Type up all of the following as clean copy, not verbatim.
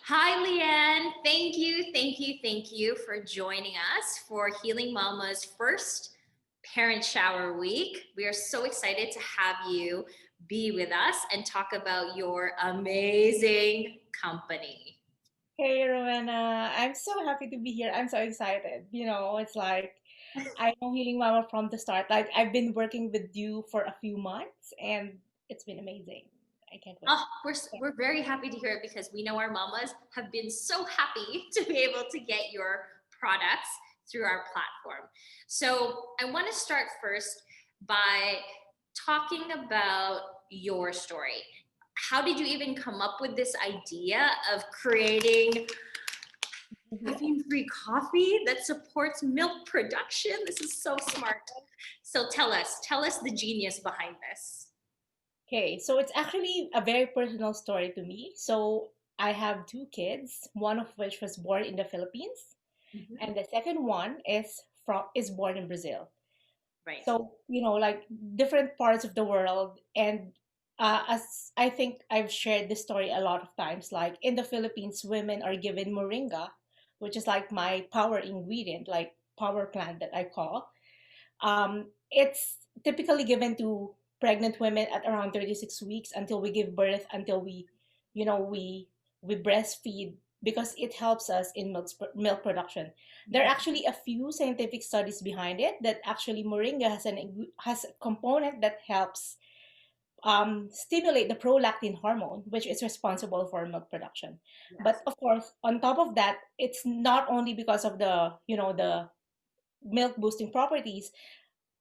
Hi, Lian. Thank you for joining us for Healing Mama's first parent shower week. We are so excited to have you be with us and talk about your amazing company. Hey, Rowena. I'm so happy to be here. I'm so excited. It's like I know Healing Mama from the start. Like I've been working with you for a few months and it's been amazing. I can't wait. Oh, we're very happy to hear it because we know our mamas have been so happy to be able to get your products through our platform. So I want to start first by talking about your story. How did you even come up with this idea of creating Yeah. caffeine-free coffee that supports milk production? This is so smart. So tell us the genius behind this. Okay, so it's actually a very personal story to me. So I have two kids, one of which was born in the Philippines, Mhm. and the second one is born in Brazil. Right. So, like different parts of the world. And as I think I've shared this story a lot of times, like in the Philippines, women are given moringa, which is like my power ingredient, like power plant that I call. It's typically given to pregnant women at around 36 weeks until we give birth, until you know, we we breastfeed because it helps us in milk production. There are actually a few scientific studies behind it that actually moringa has a component that helps stimulate the prolactin hormone, which is responsible for milk production. But Yes. of course, on top of that, it's not only because of the milk boosting properties.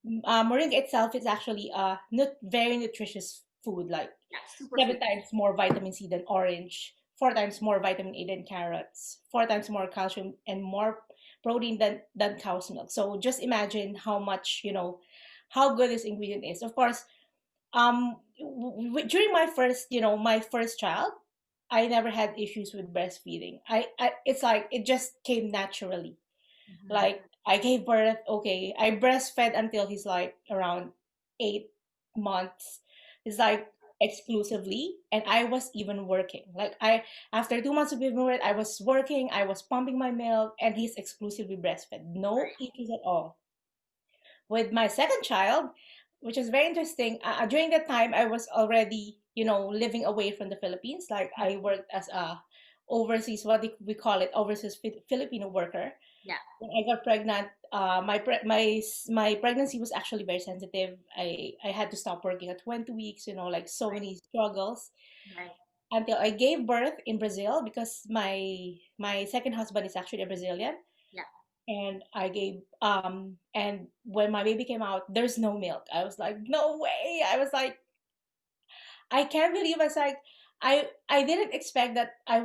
Moringa itself is actually a very nutritious food, like Yeah, seven superfood. times more vitamin C than orange, four times more vitamin A than carrots, four times more calcium and more protein than cow's milk. So just imagine how much, how good this ingredient is. Of course, during my first child, I never had issues with breastfeeding. It's like it just came naturally. Mhm. Like I gave birth, okay. I breastfed until he's like around 8 months. It's like exclusively, and I was even working. Like I after 2 months of giving birth, I was working, I was pumping my milk, and he's exclusively breastfed. No Right. issues at all. With my second child, which is very interesting, during that time I was already, living away from the Philippines. Like I worked as a overseas, we call it, overseas Filipino worker. Yeah. When I got pregnant, my pregnancy was actually very sensitive. I had to stop working at 20 weeks, like so Right. many struggles Right. until I gave birth in Brazil because my second husband is actually a Brazilian. Yeah. And and when my baby came out, there's no milk. I was like, no way. I was like, I can't believe. I was like, I didn't expect that I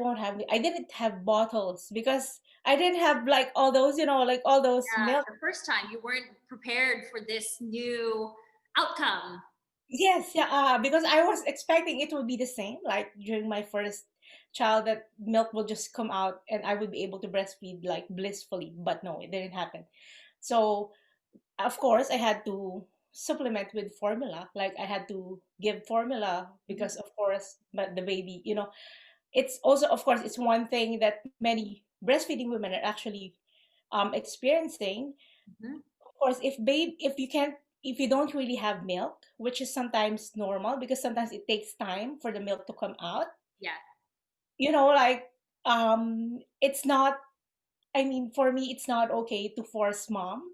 didn't have bottles because I didn't have like all those, like all those Yeah. milk. The first time you weren't prepared for this new outcome. Yes, yeah, because I was expecting it would be the same, like during my first child, that milk will just come out and I would be able to breastfeed like blissfully. But no, it didn't happen. So of course, I had to supplement with formula. Like I had to give formula Mhm. because, of course, but the baby, it's also, of course, it's one thing that many breastfeeding women are actually experiencing. Mhm. Of course, if you don't really have milk, which is sometimes normal because sometimes it takes time for the milk to come out. Yeah. Like it's not. I mean, for me, it's not okay to force mom.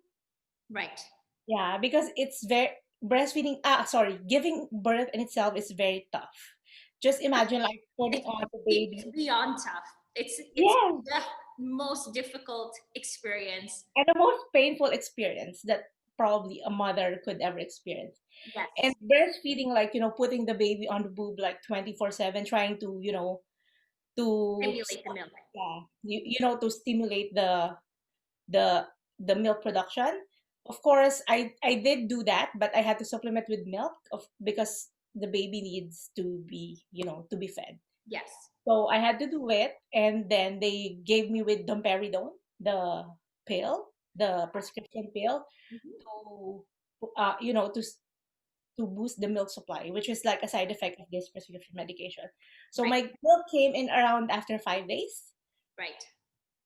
Right. Yeah, because it's very breastfeeding. Sorry, giving birth in itself is very tough. Just imagine like putting It's on the baby. it's beyond tough. It's Yes, the most difficult experience. and the most painful experience that probably a mother could ever experience. And Yes. breastfeeding, like, putting the baby on the boob like 24/7, trying to, Stimulate the milk. yeah, to stimulate the the milk production. Of course, I did do that, but I had to supplement with milk because the baby needs to be, to be fed. Yes. So I had to do it, and then they gave me with domperidone, the pill, the prescription pill, Mhm. to uh, you know, to to boost the milk supply, which is like a side effect of this prescription medication. So Right. my milk came in around after 5 days, Right.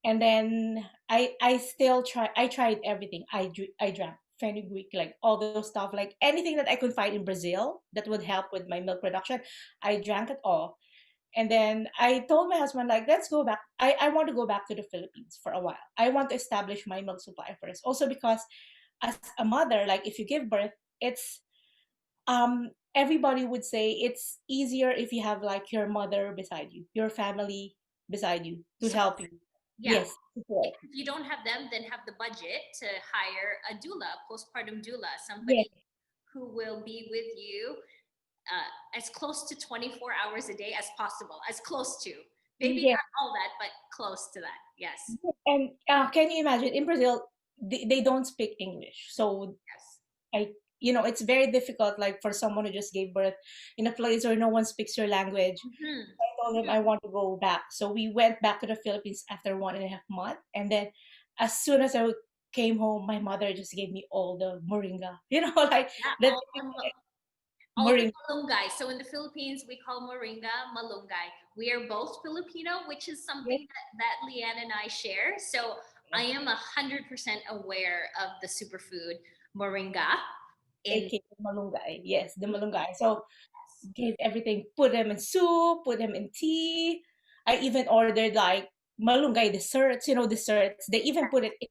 and then I still tried everything. I drank fenugreek, like all those stuff, like anything that I could find in Brazil that would help with my milk production. I drank it all. And then I told my husband, like, let's go back. I want to go back to the Philippines for a while. I want to establish my milk supply first. Also because as a mother, like if you give birth, it's everybody would say it's easier if you have like your mother beside you, your family beside you to So help you. yeah, Yes, support. if you don't have them, then have the budget to hire a doula, postpartum doula, Yes, somebody who will be with you as close to 24 hours a day as possible, as close to. Maybe yes. not all that, but close to that. Yes. And can you imagine in Brazil, they don't speak English. So Yes. I, it's very difficult, like for someone who just gave birth in a place where no one speaks your language. Mm-hmm. I told him I want to go back. So we went back to the Philippines after 1.5 months. And then as soon as I came home, my mother just gave me all the moringa, like Yeah, the all the moringa. malunggay. So in the Philippines, we call moringa malunggay. We are both Filipino, which is Yes, something that Lian and I share. So I am 100% aware of the superfood moringa. In aka malunggay. Yes, the malunggay. So gave everything, put them in soup, put them in tea. I even ordered like malunggay desserts, desserts. They even put it in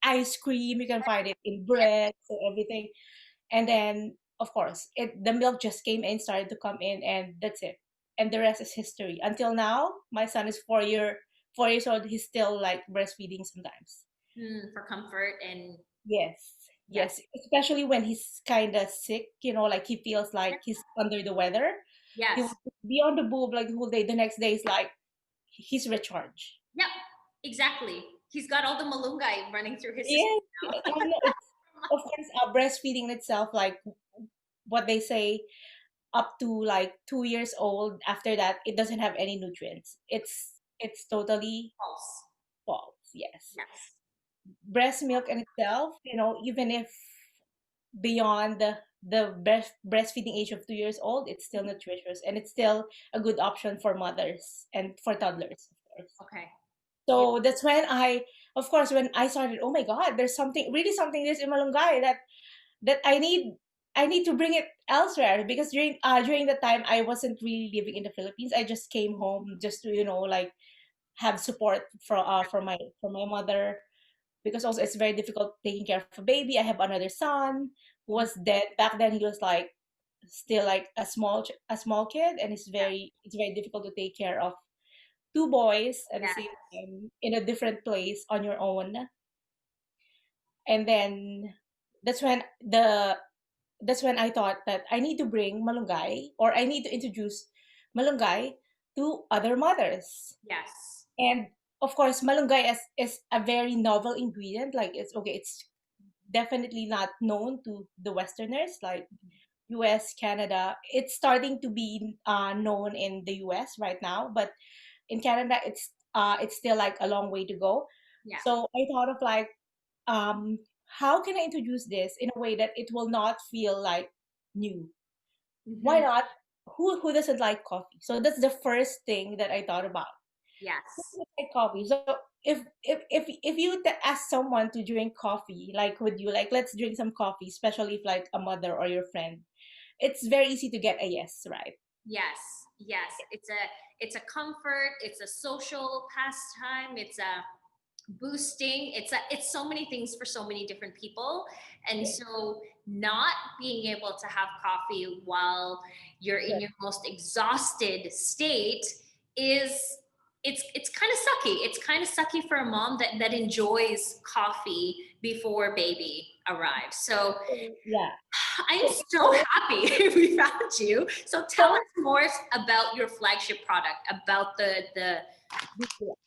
ice cream. You can find it in yes. bread, so everything. And then, of course, the milk just came in, started to come in, and that's it. And the rest is history. Until now, my son is 4 years old. He's still like breastfeeding sometimes. For comfort and Yes, yes, yes. Especially when he's kind of sick, like he feels like he's under the weather. He yes, would be on the boob like the whole day. The next day is like he's recharged. yep, exactly. He's got all the malunggay running through his system Yes, now. I know. It's of course breastfeeding itself, like what they say, up to like 2 years old. After that, it doesn't have any nutrients. It's totally False. false. Yes, Yes. breast milk in itself, even if beyond the breastfeeding age of 2 years old, it's still nutritious and it's still a good option for mothers and for toddlers, of course. Okay. Yeah. So that's when of course, when I started, oh my God, there's something really something this in Malunggay that I need to bring it elsewhere because during that time I wasn't really living in the Philippines. I just came home just to like have support from my mother because also it's very difficult taking care of a baby. I have another son who was dead back then. He was like still like a small kid, and it's very difficult to take care of two boys at the Yeah. same time in a different place on your own. And then that's when the that's when I thought that I need to bring malunggay, or I need to introduce malunggay to other mothers. Yes. And of course, malunggay is a very novel ingredient. Like it's okay, it's definitely not known to the Westerners, like US, Canada. It's starting to be known in the US right now, but in Canada, it's still like a long way to go. Yeah. So I thought of like, how can I introduce this in a way that it will not feel like new? Why Hmm. not? Who doesn't like coffee? So that's the first thing that I thought about. Who Yes. doesn't like coffee? So if you ask someone to drink coffee, like would you like let's drink some coffee, especially if like a mother or your friend, it's very easy to get a yes, right? Yes. Yes. It's a comfort. It's a social pastime. It's a boosting. It's so many things for so many different people. And Yeah. so not being able to have coffee while you're in Right. your most exhausted state is it's kind of sucky. It's kind of sucky for a mom that enjoys coffee before baby arrives. So Yeah. I'm So so before, happy we found you. So tell so us more about your flagship product, about the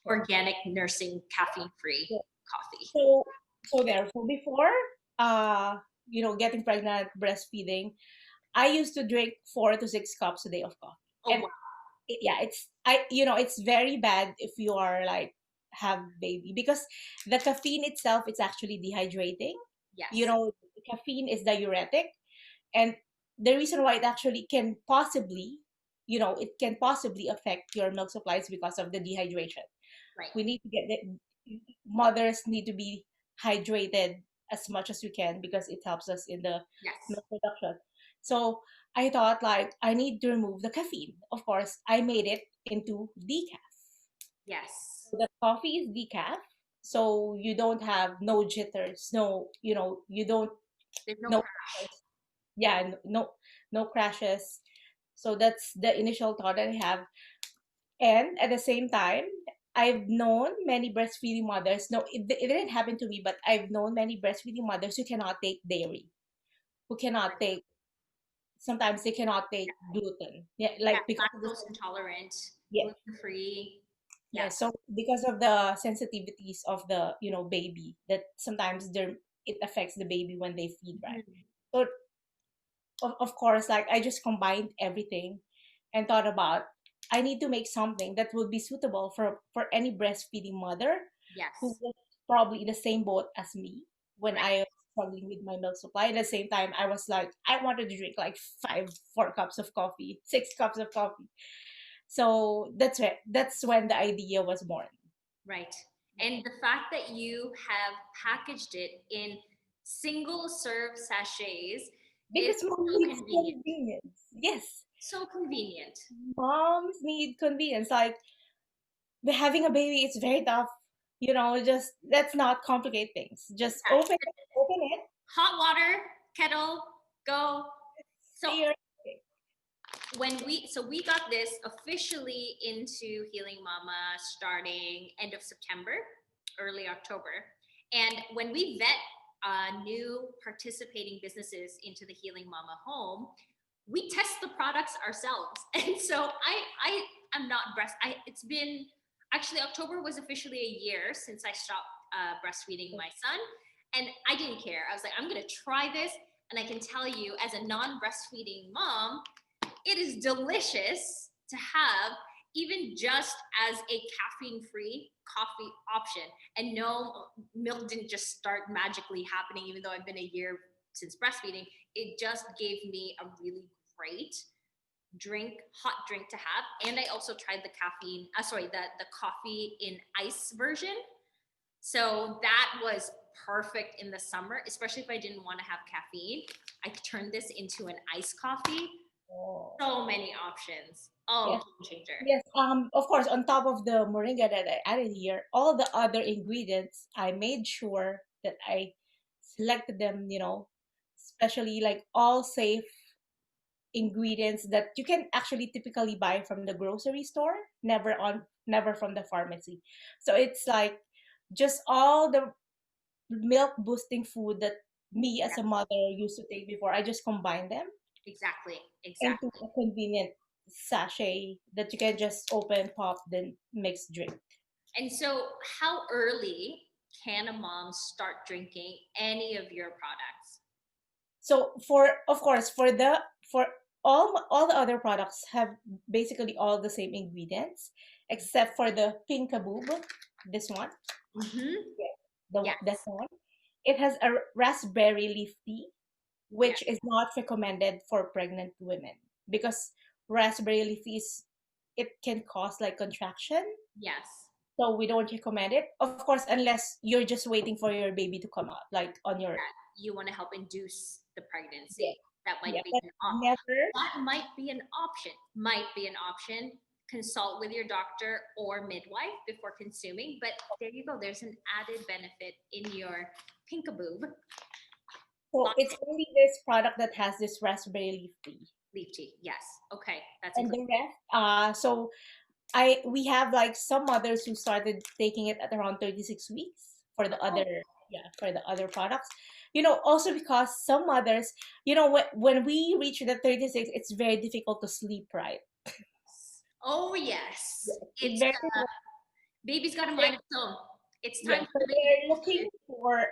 organic nursing caffeine free coffee. so so before uh getting pregnant, breastfeeding, I used to drink 4 to 6 cups a day of coffee. Oh And wow. yeah, it's very bad if you are like have baby because the caffeine itself it's actually dehydrating. Yes. Caffeine is diuretic, and the reason why it actually can possibly, it can possibly affect your milk supplies because of the dehydration. Right. We need to get the mothers need to be hydrated as much as we can because it helps us in the Yes. milk production. So I thought like I need to remove the caffeine. Of course, I made it into decaf. Yes. So the coffee is decaf, so you don't have no jitters, no, you don't There's no no crash. crashes. Yeah, no crashes. So that's the initial thought that I have. And at the same time, I've known many breastfeeding mothers. No, it didn't happen to me, but I've known many breastfeeding mothers who cannot take dairy, who cannot take, sometimes they cannot take gluten. Yeah, Yeah, like because of the, lactose intolerant, yeah, gluten free. yeah. Yes. So because of the sensitivities of the, baby, that sometimes it affects the baby when they feed, right? Mhm. So of course, like I just combined everything and thought about I need to make something that would be suitable for any breastfeeding mother who Yes. was probably in the same boat as me when Right. I was struggling with my milk supply. At the same time, I was like, I wanted to drink like 4 cups of coffee, 6 cups of coffee. So that's when the idea was born. Right. And the fact that you have packaged it in single serve sachets is Because mom so needs convenient. convenience. Yes, So convenient. moms need convenience. Like having a baby is very tough. Just let's not complicate things. Just Yeah. open it, Hot water, kettle, go. So stir. we got this officially into Healing Mama starting end of September, early October. And when we vet new participating businesses into the Healing Mama home, we test the products ourselves. And so I am not it's been actually October was officially a year since I stopped breastfeeding my son, and I didn't care. I was like, I'm gonna try this, and I can tell you, as a non-breastfeeding mom, it is delicious to have, even just as a caffeine-free coffee option. And no, milk didn't just start magically happening, even though I've been a year since breastfeeding. It just gave me a really great hot drink to have. And I also tried the the coffee in ice version. So that was perfect in the summer, especially if I didn't want to have caffeine. I turned this into an iced coffee. Oh, So many options. Oh, yes, game changer. yes. Of course, on top of the moringa that I added here, all the other ingredients, I made sure that I selected them. Especially like all safe ingredients that you can actually typically buy from the grocery store, never from the pharmacy. So it's like just all the milk boosting food that me as a Yeah, mother used to take before. I just combine them exactly. into Exactly. a convenient sachet that you can just open, pop, then mix, drink. And so, how early can a mom start drinking any of your products? So of course, for all the other products have basically all the same ingredients except for the pink boob, this one. Mm-hmm. Yeah, that Yes. one. It has a raspberry leaf tea, Yes. which is not recommended for pregnant women because raspberry leaf is it can cause like contraction, Yes. so we don't recommend it. Of course, unless you're just waiting for your baby to come out, like on your That you want to help induce the yeah, pregnancy. That might yeah, be but an never. that might be an option. Might be an option. Consult with your doctor or midwife before consuming. But there you go. There's an added benefit in your pinkaboob So it's only this product that has this raspberry leaf tea, leaf tea. Yes. Okay. That's and included. the rest. So we have like some mothers who started taking it at around 36 weeks for the Oh, other, yeah, for the other products. Also because some mothers, when we reach the 36, it's very difficult to sleep, right? oh yes. Yes, it's It's very difficult. baby's got a mind of its own. It's time Yeah, for so the they're baby. looking for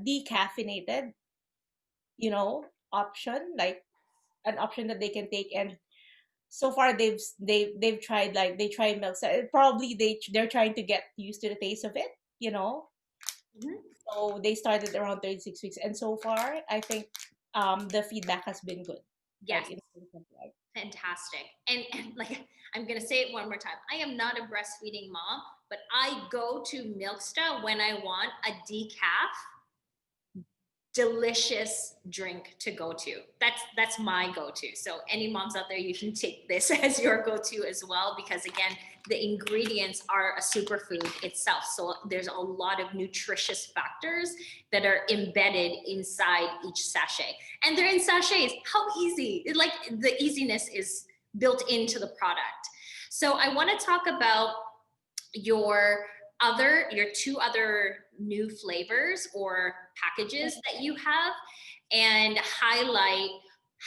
decaffeinated, option, like an option that they can take. And so far they've tried, like they tried milk. So probably they're trying to get used to the taste of it, you know. Mhm. So they started around 36 weeks, and so far I think the feedback has been good. Yes. like in terms of like. Fantastic. And like, I'm going to say it one more time. I am not a breastfeeding mom, but I go to Milksta when I want a decaf delicious drink to go to. That's my go-to. So any moms out there, you can take this as your go-to as well, because again, the ingredients are a superfood itself. So there's a lot of nutritious factors that are embedded inside each sachet. And they're in sachets. How easy. Like the easiness is built into the product. So I want to talk about your your two other new flavors or packages that you have, and highlight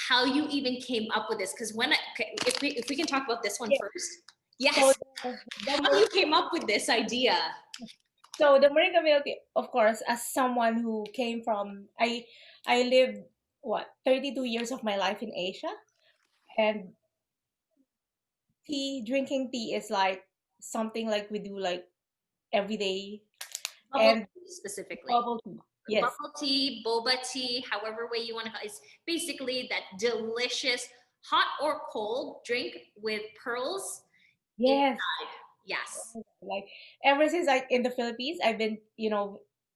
how you even came up with this. Because if we can talk about this one Yeah. first. So Yes. the How you came up with this idea. So the moringa milk, of course, as someone who came from, I lived what 32 years of my life in Asia, and drinking tea is like something like we do like every day, Bubble and tea specifically. bubble tea. Yes, Bubble tea, boba tea, however way you want to call it. It's basically that delicious hot or cold drink with pearls yes. inside. Yes. Like ever since I in the Philippines, I've been,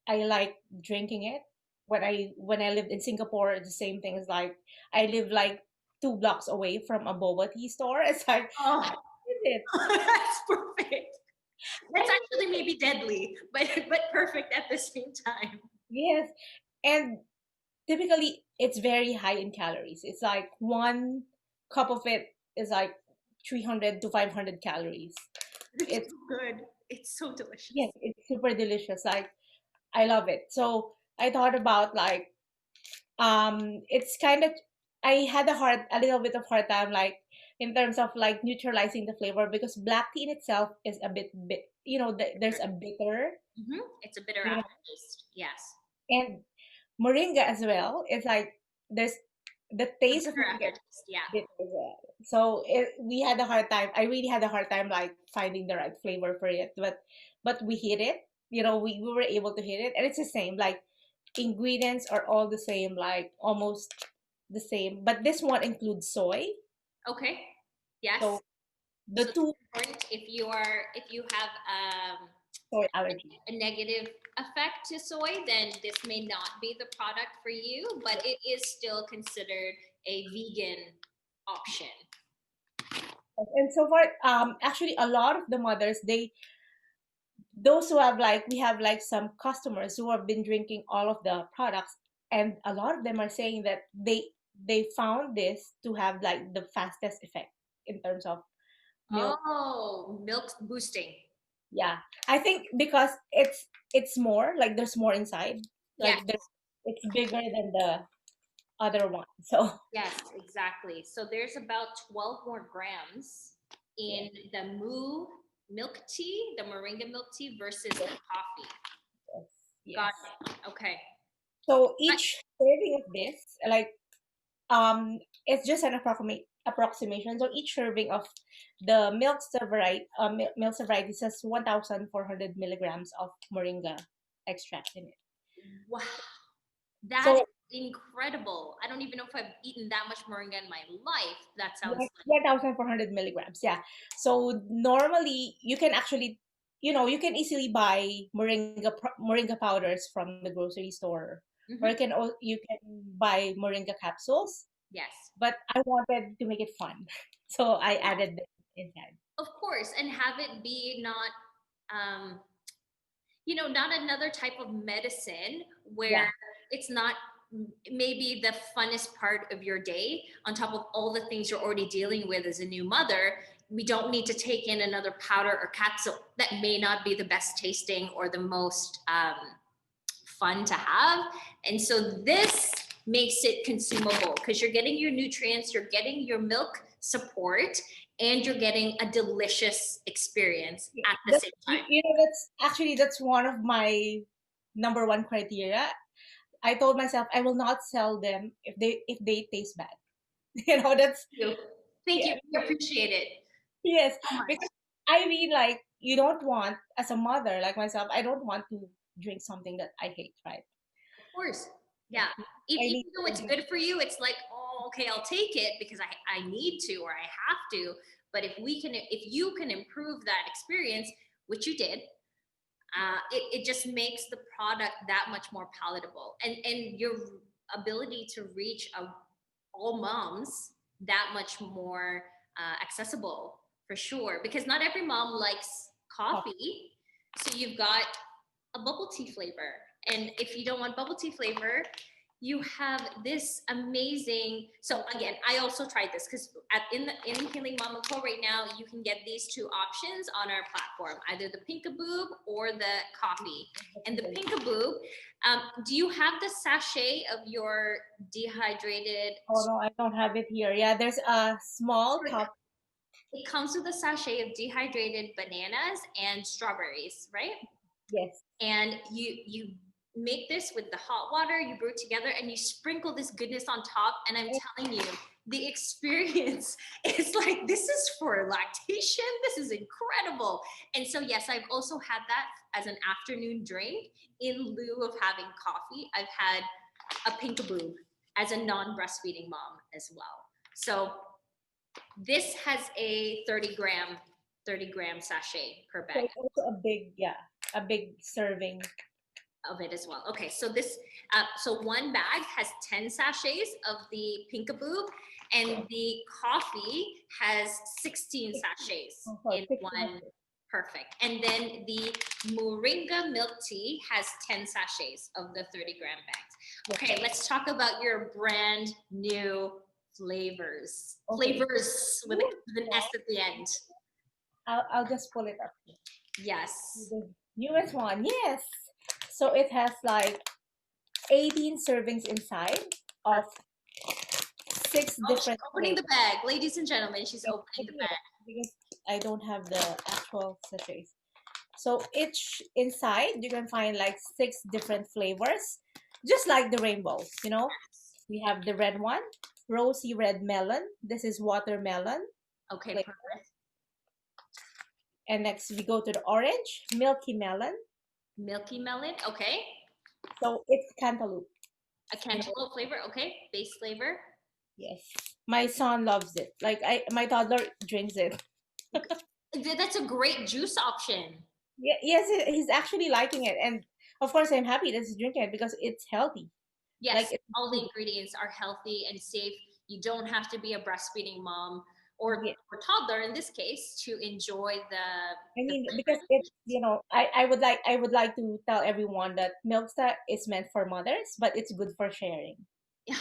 I like drinking it. When I lived in Singapore, the same thing is like I live like 2 blocks away from a boba tea store. It's like Oh, I miss it. that's perfect. That's I actually maybe deadly, but perfect at the same time. Yes, and typically it's very high in calories. It's like one cup of it is like 300 to 500 calories. It's It's so good. It's so delicious. Yes, it's super delicious. Like I love it. So I thought about like it's kind of I had a little bit of hard time like in terms of like neutralizing the flavor because black tea in itself is a bit there's a bitter, It's a bitter you know, aftertaste. Yes. and moringa as well. It's like there's the A taste of bitter moringa is aftertaste. Yeah. bitter as well. So we had a hard time. I really had a hard time like finding the right flavor for it, but we hit it. We were able to hit it, and it's the same. Like ingredients are all the same, like almost the same. But this one includes soy. Okay. Yes. So the So that's two important. If you have soy allergy. a negative effect to soy, then this may not be the product for you, but it is still considered a vegan option. And so far, actually, a lot of the mothers, those who have like, we have like some customers who have been drinking all of the products, and a lot of them are saying that they found this to have like the fastest effect in terms of milk. Oh, milk boosting. Yeah, I think because it's more like there's more inside, Yes, like it's bigger than the other one. So yes, exactly. So there's about 12 more grams yes, in the moo milk tea, the moringa milk tea versus the coffee. yes, Got yes. it. Okay. So I, each serving of this, like it's just an approximation. So each serving of the milk variety says 1,400 milligrams of moringa extract in it. wow, that is So incredible. I don't even know if I've eaten that much moringa in my life. That sounds like like 1,400 milligrams, yeah. So normally you can actually, you can easily buy moringa powders from the grocery store, or mhm. you can buy moringa capsules. Yes. But I wanted to make it fun, so I added this inside. Of course, and have it be not um not another type of medicine Yeah. where it's not maybe the funnest part of your day on top of all the things you're already dealing with as a new mother. We don't need to take in another powder or capsule that may not be the best tasting or the most fun to have. And so this makes it consumable because you're getting your nutrients, you're getting your milk support, and you're getting a delicious experience Yeah. at the same time. That's one of my number one criteria. I told myself I will not sell them if they taste bad. That's You. Thank you. yeah. We appreciate it Yes, so much. because I mean, like, you don't want, as a mother like myself, I don't want to drink something that I hate, right? Of course. Yeah. Yeah. I Even need though to it's drink. good for you, it's like, oh, okay, I'll take it because I need to or I have to. But if you can improve that experience, which you did, it just makes the product that much more palatable, and your ability to reach all moms that much more accessible for sure, because not every mom likes coffee. So you've got a bubble tea flavor, and if you don't want bubble tea flavor, you have this amazing. So again, I also tried this because in Healing Mama Co right now, you can get these two options on our platform, either the Pinkaboob or the coffee. And the Pinkaboob, do you have the sachet of your dehydrated? Oh no, I don't have it here. Yeah, there's a small cup. It comes with a sachet of dehydrated bananas and strawberries, right? Yes. And you make this with the hot water, you brew it together, and you sprinkle this goodness on top. And I'm telling you, the experience is like, this is for lactation. This is incredible. And so, yes, I've also had that as an afternoon drink in lieu of having coffee. I've had a Pinkaboo as a non-breastfeeding mom as well. So this has a 30 gram sachet per So bag it's also a big, yeah, a big serving. of it as well. Okay, so this, so one bag has 10 sachets of the Pinkaboo, and the coffee has 16 sachets in one. Perfect. And then the Moringa milk tea has 10 sachets of the 30-gram bags. Okay, let's talk about your brand new flavors. Okay. Flavors with an S at the end. I'll just pull it up. Yes. The newest one, yes. So it has like 18 servings inside of 6 different. Opening the bag, ladies and gentlemen. She's opening the bag because I don't have the actual sachets. So each inside you can find like 6 different flavors, just like the rainbow. You know, we have the red one, rosy red melon. This is watermelon. Okay, flavor. perfect. And next we go to the orange, milky melon. Milky melon, okay. So it's cantaloupe. A cantaloupe flavor, okay. Base flavor. Yes. My son loves it. Like my toddler drinks it. That's a great juice option. Yeah, yes, he's actually liking it. And of course I'm happy that he's drinking it because it's healthy. Yes, like all the ingredients are healthy and safe. You don't have to be a breastfeeding mom or toddler in this case to enjoy because it's, you know, I would like to tell everyone that Milkstar is meant for mothers, but it's good for sharing. Yeah.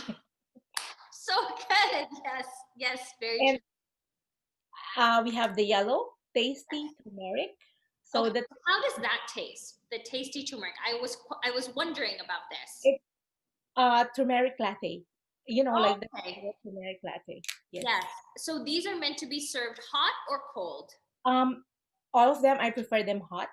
So good. Yes, very and, true. We have the yellow tasty turmeric. So okay, how does that taste? The tasty turmeric. I was wondering about this. It's turmeric latte. You know, like the turmeric latte. Yes. So these are meant to be served hot or cold? All of them, I prefer them hot.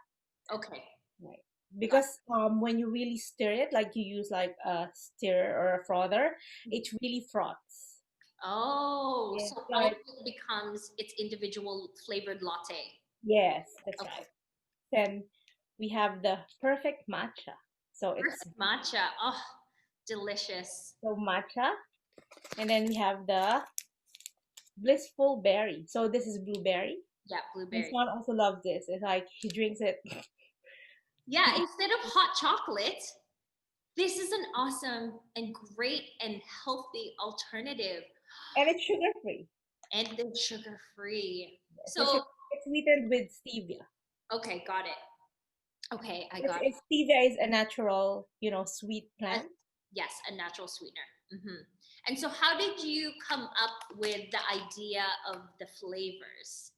Okay. Right. Because when you really stir it, like you use like a stirrer or a frother, it really froths. Oh, so all of it becomes its individual flavored latte. Yes, that's right. Then we have the perfect matcha. So it's matcha. Oh, delicious. So matcha. And then we have the blissful berry. So this is blueberry. Yeah, blueberry. My son also loves this. It's like he drinks it. Yeah, instead of hot chocolate, this is an awesome and great and healthy alternative. And it's sugar-free. And it's sugar-free. Yes, so it's sweetened with stevia. Okay, got it. Okay, I got it. Stevia is a natural, you know, sweet plant. Yes, a natural sweetener. Mm-hmm. And so how did you come up with the idea of the flavors?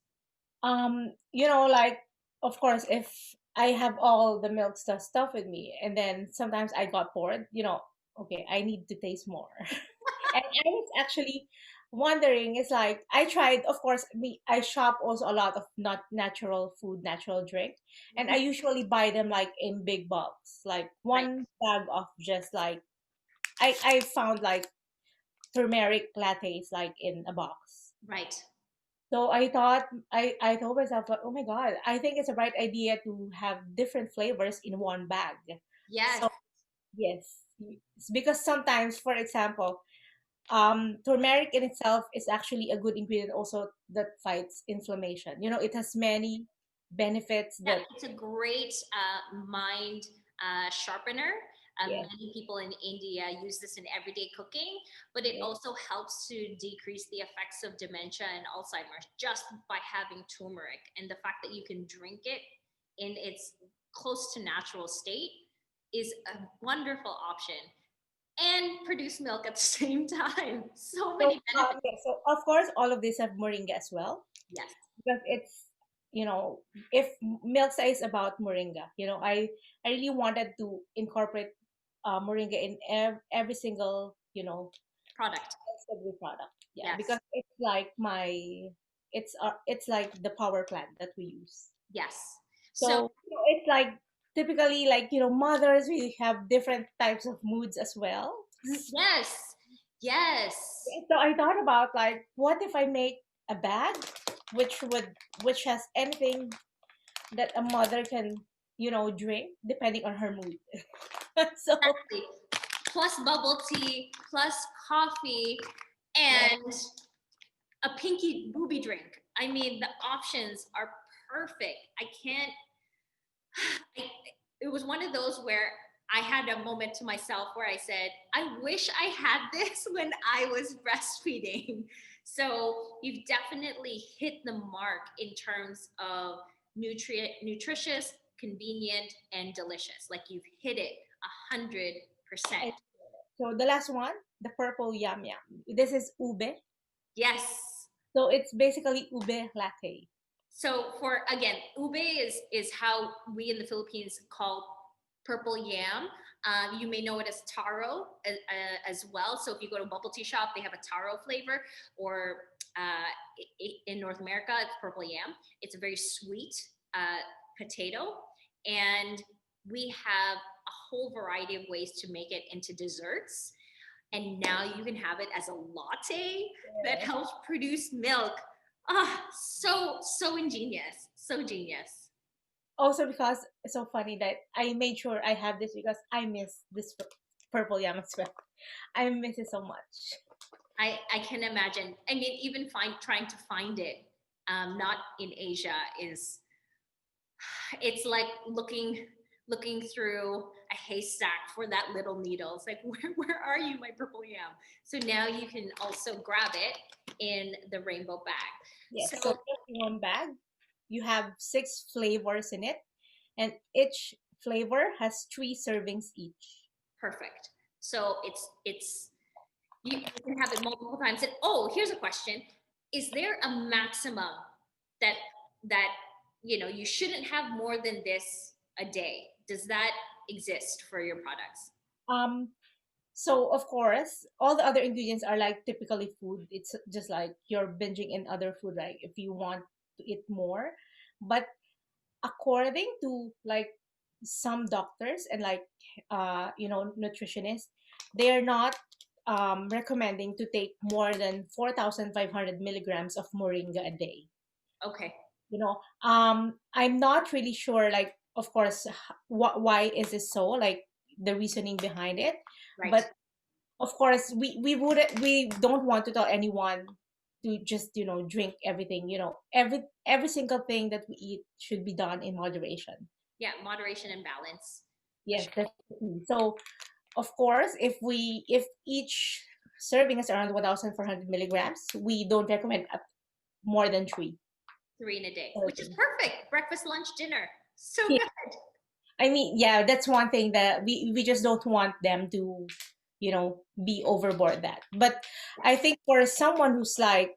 You know, like, of course, if I have all the milk stuff with me, and then sometimes I got bored, you know, okay, I need to taste more. And I was actually wondering, it's like, I tried, of course, I shop also a lot of not natural food, natural drink, and I usually buy them like in big bulks, like one bag of just like, I found like turmeric lattes like in a box. Right. So I thought, I told myself, oh my God, I think it's a bright idea to have different flavors in one bag. Yes. So, yes. Because sometimes, for example, turmeric in itself is actually a good ingredient also that fights inflammation. It has many benefits Yeah, that, it's a great mind sharpener. yeah, Many people in India use this in everyday cooking, but it yeah. also helps to decrease the effects of dementia and Alzheimer's just by having turmeric. And the fact that you can drink it in its close to natural state is a wonderful option and produce milk at the same time. So So, many benefits. yeah, so of course, all of these have moringa as well Yes, because it's, if milk is about moringa, I really wanted to incorporate moringa in every single, product. vegetable product. Yeah, because Yes, it's like the power plant that we use. yes. So, So it's like typically like mothers we have different types of moods as well. yes, yes. So I thought about like what if I make a bag which has anything that a mother can drink depending on her mood. So Exactly. Plus bubble tea, plus coffee, yeah, and a pinky booby drink. I mean, the options are perfect. I can't. I, it was one of those where I had a moment to myself where I said, I wish I had this when I was breastfeeding. So you've definitely hit the mark in terms of nutritious, convenient, and delicious. Like you've hit it 100%. I- so the last one, the purple yam yam. This is ube. Yes. So it's basically ube latte. So for again, ube is how we in the Philippines call purple yam. You may know it as taro as well. So if you go to a bubble tea shop, they have a taro flavor, or in North America, it's purple yam. It's a very sweet potato, and we have a whole variety of ways to make it into desserts. And now you can have it as a latte that Yeah. helps produce milk. Ah, so ingenious, so genius. Also because it's so funny that I made sure I have this because I miss this purple yam as well. I miss it so much. I can imagine. I mean, even trying to find it, not in Asia, is it's like looking through a haystack for that little needle. It's like, where are you, my purple yam? So now you can also grab it in the rainbow bag. Yes. So So just in one bag, you have 6 flavors in it, and each flavor has 3 servings each. perfect. So it's you can have it multiple times. And oh, here's a question: is there a maximum that that you shouldn't have more than this a day? Does that exist for your products? Um, so of course, all the other ingredients are like typically food. It's just like you're binging in other food, like if you want to eat more. But according to like some doctors and like nutritionists, they are not recommending to take more than 4,500 milligrams of moringa a day. Okay, I'm not really sure, like of course why is it so, like the reasoning behind it. right. But of course we don't want to tell anyone to just drink everything. Every single thing that we eat should be done in moderation. Yeah, moderation and balance for Yes, sure. that's the key. So of course if each serving is around 1,400 milligrams, we don't recommend more than 3 Three in a day, which is servings. perfect. Breakfast, lunch, dinner. So Yeah. good. I mean, yeah, that's one thing that we just don't want them to be overboard that. But I think for someone who's like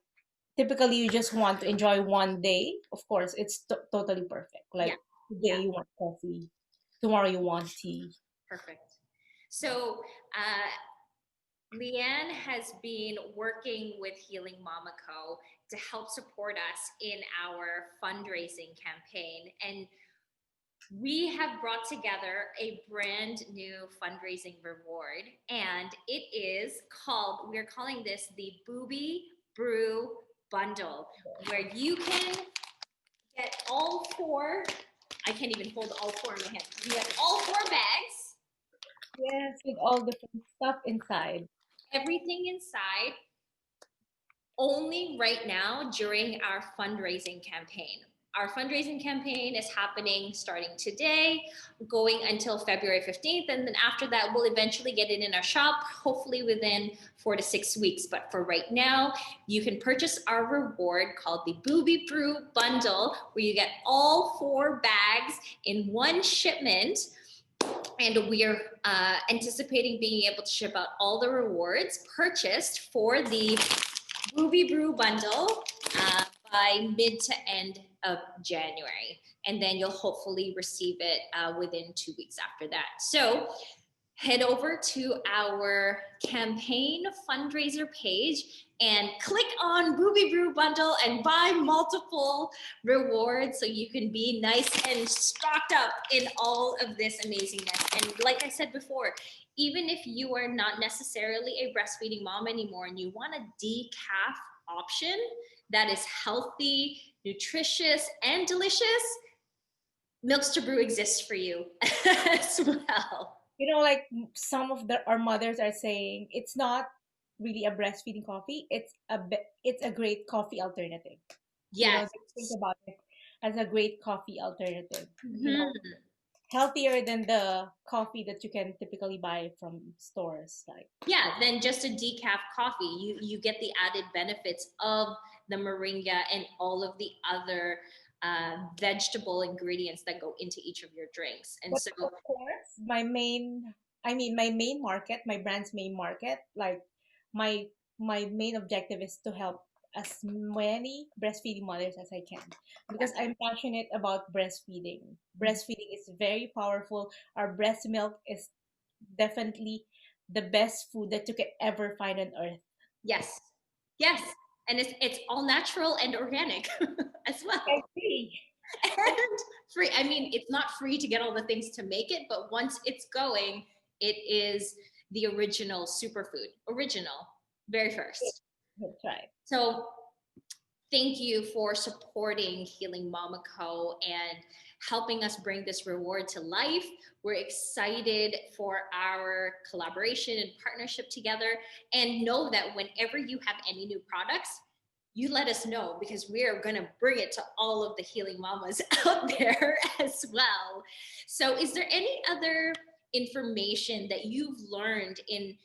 typically you just want to enjoy one day, of course it's totally perfect. Yeah, Like yeah, today you want coffee, tomorrow you want tea. perfect. So Lian has been working with Healing Mama Co. to help support us in our fundraising campaign. And we have brought together a brand new fundraising reward. And it is called, we're calling this the Boobie Brew Bundle, where you can get all four. I can't even hold all four in my hand. You have all four bags, Yes, with all different stuff inside. everything inside only right now during our fundraising campaign. Our fundraising campaign is happening starting today, going until February 15th. And then after that, we'll eventually get it in our shop, hopefully within 4 to 6 weeks. But for right now, you can purchase our reward called the Boobie Brew Bundle, where you get all 4 bags in one shipment. And we are anticipating being able to ship out all the rewards purchased for the Boobie Brew Bundle by mid to end of January. And then you'll hopefully receive it within 2 weeks after that. So head over to our campaign fundraiser page and click on Boobie Brew Bundle and buy multiple rewards so you can be nice and stocked up in all of this amazingness. And like I said before, even if you are not necessarily a breastfeeding mom anymore and you want a decaf option that is healthy, nutritious, and delicious, Milks to Brew exists for you as well. Like some of our mothers are saying it's not really a breastfeeding coffee. It's a great coffee alternative. Yes. They think about it as a great coffee alternative. Mm-hmm. Healthier than the coffee that you can typically buy from stores. Than just a decaf coffee. You get the added benefits of the moringa and all of the other vegetable ingredients that go into each of your drinks. And but so, of course, my main market, my brand's main market, like my main objective is to help as many breastfeeding mothers as I can, because I'm passionate about breastfeeding. Breastfeeding is very powerful. Our breast milk is definitely the best food that you can ever find on earth. Yes. And it's all natural and organic as well. I agree. And free. I mean, it's not free to get all the things to make it, but once it's going, it is the original superfood. Original, very first. That's right. So thank you for supporting Healing Mama Co. and helping us bring this reward to life. We're excited for our collaboration and partnership together. And know that whenever you have any new products, you let us know, because we are going to bring it to all of the Healing Mamas out there as well. So is there any other information that you've learned in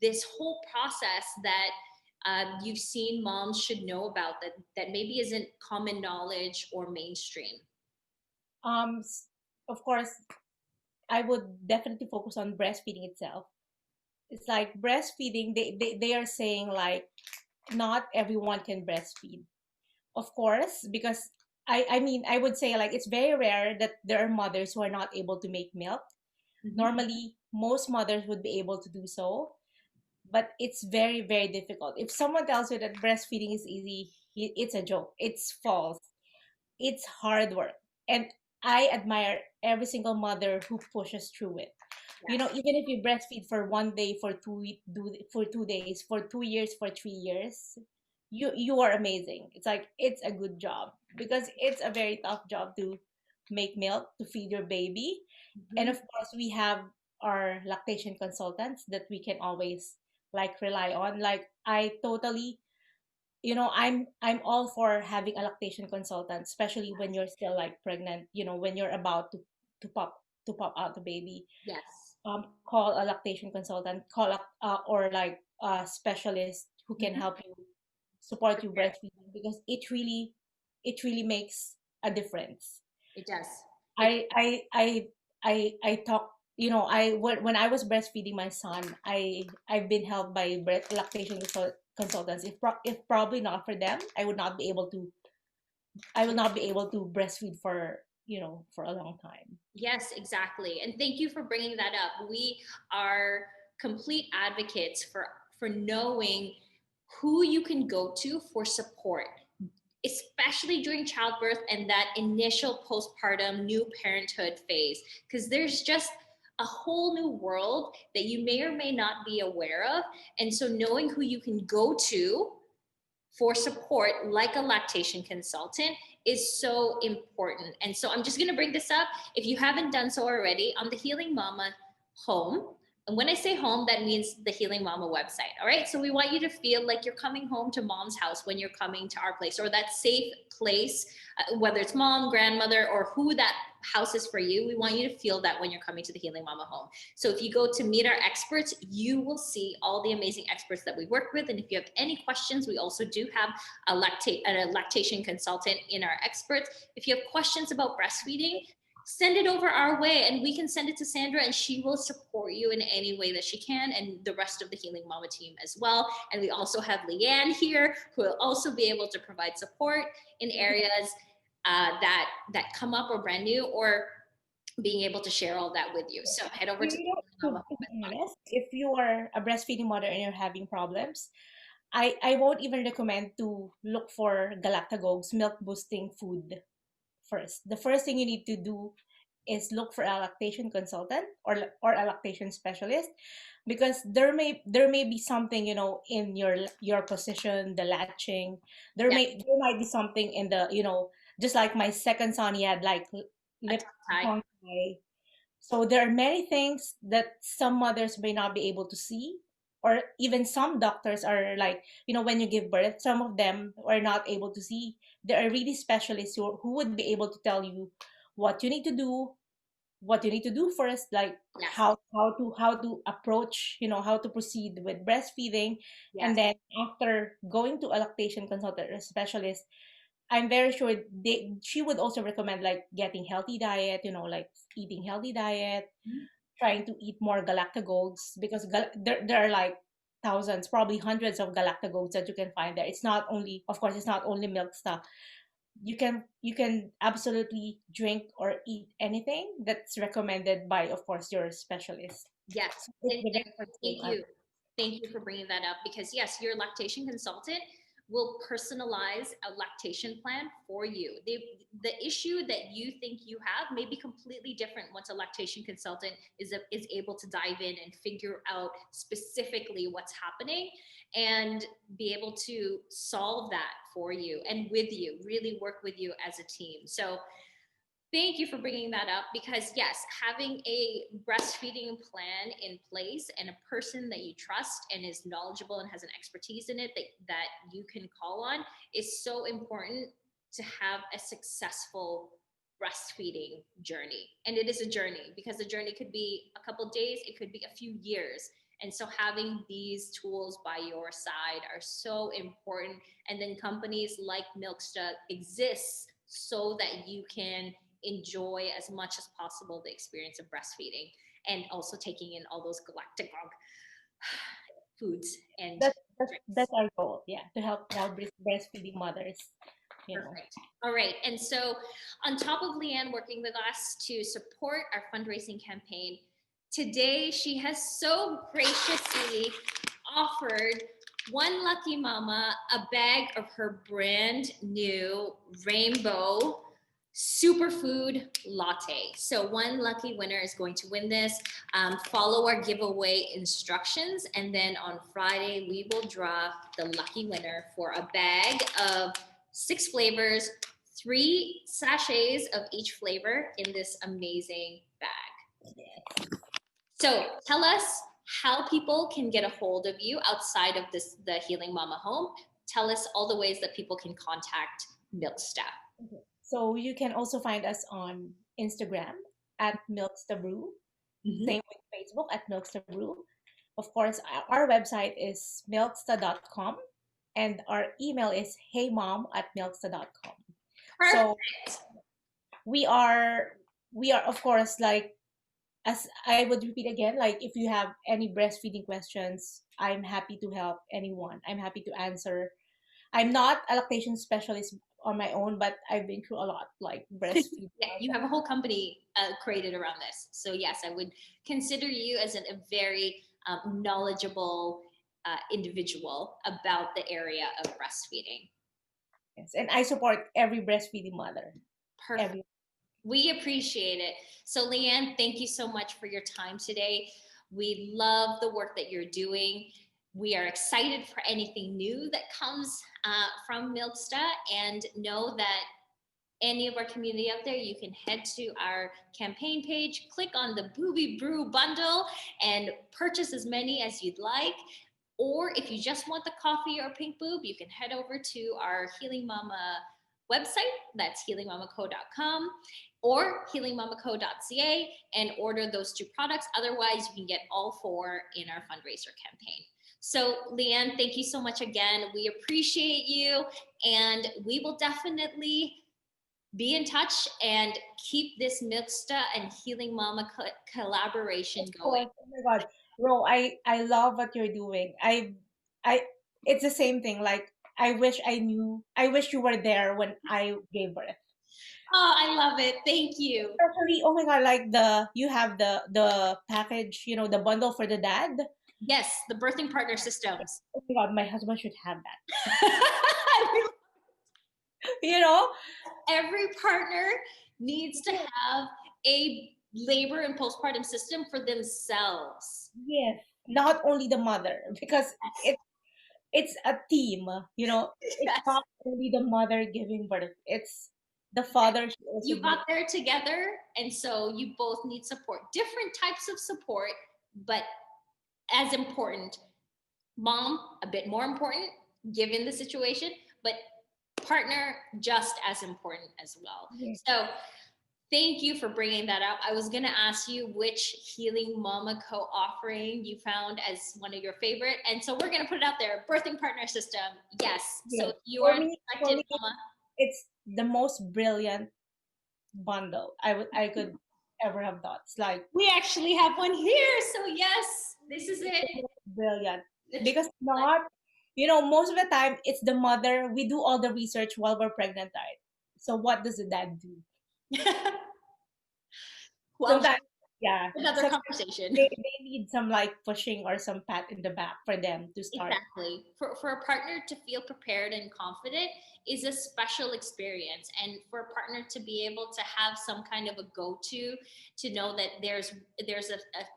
this whole process that you've seen moms should know about that maybe isn't common knowledge or mainstream? Of course, I would definitely focus on breastfeeding itself. It's like breastfeeding, they are saying like not everyone can breastfeed. Of course, because I would say like it's very rare that there are mothers who are not able to make milk. Mm-hmm. Normally, most mothers would be able to do so, but it's very, very difficult. If someone tells you that breastfeeding is easy, it's a joke. It's false. It's hard work. And I admire every single mother who pushes through it. Yes. Even if you breastfeed for 1 day, for 2 days, for 2 years, for 3 years, you are amazing. It's like, it's a good job, because it's a very tough job to make milk, to feed your baby. Mm-hmm. And of course, we have our lactation consultants that we can always like rely on. Like I totally, I'm all for having a lactation consultant, especially when you're still like pregnant, when you're about to pop out the baby. Yes. Call a lactation consultant, or like a specialist who can mm-hmm. help you, support you breastfeeding, because it really makes a difference. It does. I talk, when I was breastfeeding my son, I've been helped by lactation consultants. If probably not for them, I will not be able to breastfeed for a long time. Yes, exactly. And thank you for bringing that up. We are complete advocates for knowing who you can go to for support, especially during childbirth and that initial postpartum new parenthood phase, because there's just a whole new world that you may or may not be aware of. And so knowing who you can go to for support, like a lactation consultant, is so important. And so I'm just going to bring this up. If you haven't done so already, on the Healing Mama home, And when I say home, that means the Healing Mama website. All right. So we want you to feel like you're coming home to mom's house when you're coming to our place, or that safe place, whether it's mom, grandmother, or who that house is for you. We want you to feel that when you're coming to the Healing Mama home. So if you go to meet our experts, you will see all the amazing experts that we work with. And if you have any questions, we also do have a lactation consultant in our experts. If you have questions about breastfeeding, send it over our way and we can send it to Sandra and she will support you in any way that she can, and the rest of the Healing Mama team as well. And we also have Lian here who will also be able to provide support in areas that come up or brand new, or being able to share all that with you. So head over to the Healing Mama To home. be honest, if you are a breastfeeding mother and you're having problems, I won't even recommend to look for galactagogues, milk boosting food first. The first thing you need to do is look for a lactation consultant or a lactation specialist, because there may be something, in your position, the latching. there Yeah, may there might be something in the, just like my second son, he had like a lip tie. tongue tie. So there are many things that some mothers may not be able to see, or even some doctors are like, when you give birth, some of them are not able to see. There are really specialists who would be able to tell you what you need to do, what you need to do first, like Yes, how to approach, how to proceed with breastfeeding. And yes, then after going to a lactation consultant or specialist, I'm very sure she would also recommend like getting healthy diet, like eating healthy diet, mhm. trying to eat more galactagogues, because there are like thousands, probably hundreds of galactagogues that you can find there. It's not only, of course, it's not only milk stuff. You can absolutely drink or eat anything that's recommended by, of course, your specialist. Yes. So it's And, the and very first thing. thank you. Thank you for bringing that up, because yes, your lactation consultant will personalize a lactation plan for you. The issue that you think you have may be completely different once a lactation consultant is able to dive in and figure out specifically what's happening and be able to solve that for you and with you, really work with you as a team. So thank you for bringing that up, because yes, having a breastfeeding plan in place and a person that you trust and is knowledgeable and has an expertise in it that you can call on is so important to have a successful breastfeeding journey. And it is a journey, because the journey could be a couple days, it could be a few years. And so having these tools by your side are so important. And then companies like Milksta exists so that you can enjoy as much as possible the experience of breastfeeding, and also taking in all those galactic foods and That's drinks. our goal, yeah, to help breastfeeding mothers. Perfect. All right. And so, on top of Leanne working with us to support our fundraising campaign, today she has so graciously offered one lucky mama a bag of her brand new rainbow Superfood Latte. So one lucky winner is going to win this. Follow our giveaway instructions, and then on Friday we will draw the lucky winner for a bag of 6 flavors, 3 sachets of each flavor in this amazing bag. So tell us how people can get a hold of you outside of the Healing Mama home. Tell us all the ways that people can contact Milksta. Okay. So you can also find us on Instagram at milkstabrew. Mm-hmm. Same with Facebook at milkstabrew. Of course, our website is milksta.com, and our email is heymom@milksta.com. So Perfect. we are of course, like, as I would repeat again, like, if you have any breastfeeding questions, I'm happy to help anyone. I'm happy to answer. I'm not a lactation specialist on my own, but I've been through a lot, like breastfeeding. Yeah, you have a whole company created around this. So yes, I would consider you as a very knowledgeable individual about the area of breastfeeding. Yes, and I support every breastfeeding mother. Perfect. Every We appreciate it. So Leanne, thank you so much for your time today. We love the work that you're doing. We are excited for anything new that comes from Milksta, and know that any of our community out there, you can head to our campaign page, click on the Boobie Brew Bundle, and purchase as many as you'd like. Or if you just want the coffee or pink boob, you can head over to our Healing Mama website. That's healingmamaco.com or healingmamaco.ca and order those two products. Otherwise, you can get all four in our fundraiser campaign. So, Lian, thank you so much again. We appreciate you, and we will definitely be in touch and keep this Milksta and Healing Mama collaboration Of going. course. Oh my God. Ro, I love what you're doing. I it's the same thing. Like I wish you were there when I gave birth. Oh, I love it. Thank you. Especially, oh my God, like you have the package, the bundle for the dad. Yes, the birthing partner systems. Oh my God, my husband should have that. You know? Every partner needs to have a labor and postpartum system for themselves. Yes. Not only the mother, because Yes. it's a team, it's Yes. not only the mother giving birth, it's the father should also You be. got there together, and so you both need support. Different types of support, but as important. Mom, a bit more important given the situation, but partner just as important as well. Yes. So thank you for bringing that up. I was going to ask you which Healing Mama Co offering you found as one of your favorite. And so we're going to put it out there. Birthing partner system. Yes. So Yes. you For are the me, for selected me, mama. it's the most brilliant bundle I could ever have thought. It's like We actually have one here. So yes, this is it. brilliant. The Because not, most of the time it's the mother. We do all the research while we're pregnant, right? So what does the dad do? well, Sometimes, yeah. another Sometimes conversation. they need some like pushing or some pat in the back for them to start. Exactly. For a partner to feel prepared and confident is a special experience. And for a partner to be able to have some kind of a go-to, to know that there's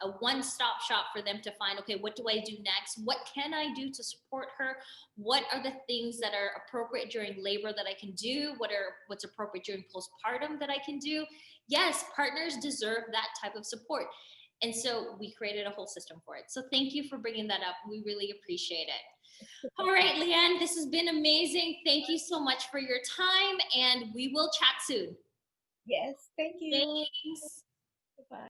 a one-stop shop for them to find, okay, what do I do next? What can I do to support her? What are the things that are appropriate during labor that I can do? What's appropriate during postpartum that I can do? Yes, partners deserve that type of support. And so we created a whole system for it. So thank you for bringing that up. We really appreciate it. All right, Lian, this has been amazing. Thank you so much for your time, and we will chat soon. Yes, thank you. Thanks. Bye.